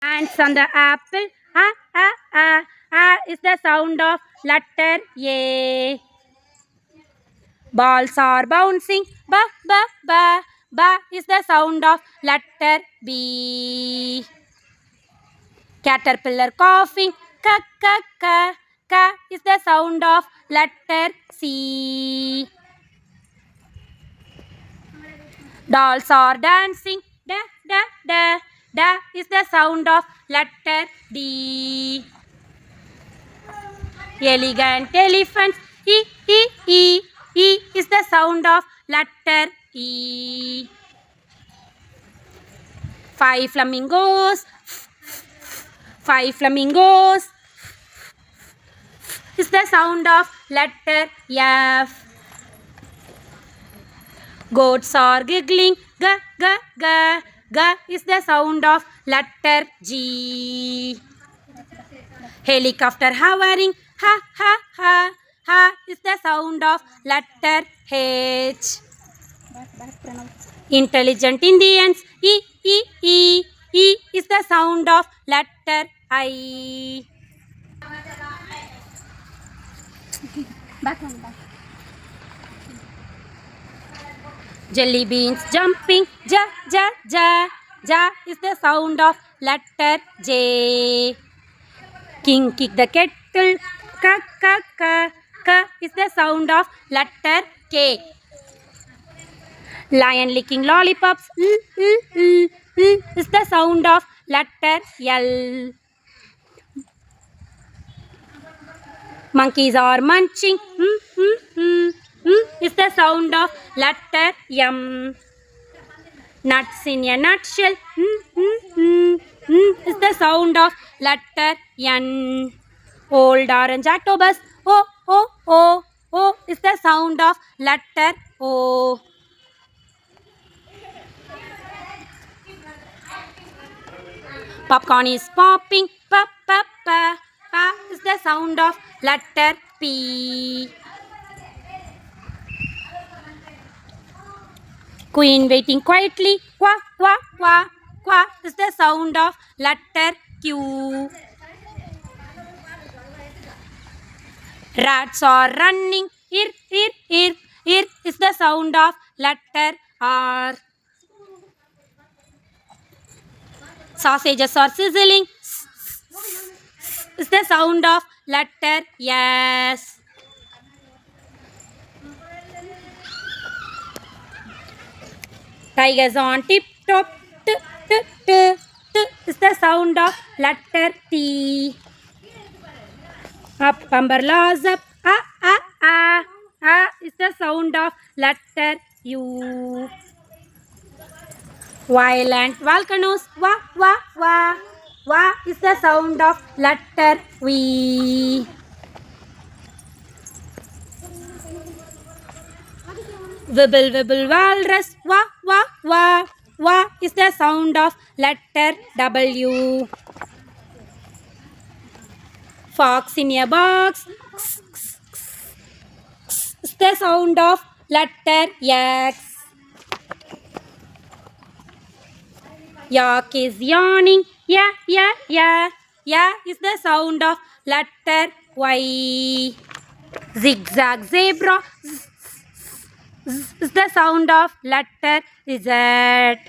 Ants on the apple. Ah, ah, ah. Ah is the sound of letter A. Balls are bouncing. Ba, ba, ba. Ba is the sound of letter B. Caterpillar coughing. Ka, ka, ka. Ka is the sound of letter C. Dolls are dancing. Da, da, da. Da is the sound of letter D. Elegant elephants. E, e, e. E is the sound of letter E. 5 flamingos. 5 flamingos is the sound of letter F. Goats are giggling. Ga, ga, ga. Ga is the sound of letter G. Helicopter hovering. Ha, ha, ha. Ha is the sound of letter H. Intelligent Indians. E, e, e. E is the sound of letter I. Back. Jelly beans jumping. Ja, ja, ja. Ja is the sound of letter J. King kick the kettle. Ka, ka, ka. Ka is the sound of letter K. Lion licking lollipops. Is the sound of letter L. Monkeys are munching. Is the sound of letter M. Nuts in a nutshell. Is the sound of letter N. Old orange octopus. O, O, O. O is the sound of letter O. Popcorn is popping. Pa, pa, pa. Pa is the sound of letter P. Queen waiting quietly. Qua, qua, qua. Qua is the sound of letter Q. Rats are running. Ir, ir, ir. Ir is the sound of letter R. Sausages are sizzling. Is the sound of letter S. Tigers on tip-top. T, t, t, t is the sound of letter T. Up umbrellas up. Ah, ah, ah. Ah is the sound of letter U. Violent volcanoes. Wa, wa, wa. Wa is the sound of letter V. Wibble, wibble, walrus. Wa, wa, wa. Wa is the sound of letter W. Fox in a box. Is the sound of letter X. Yak is yawning. Yeah, yeah, yeah. Yeah is the sound of letter Y. Zigzag zebra. Is the sound of letter Z.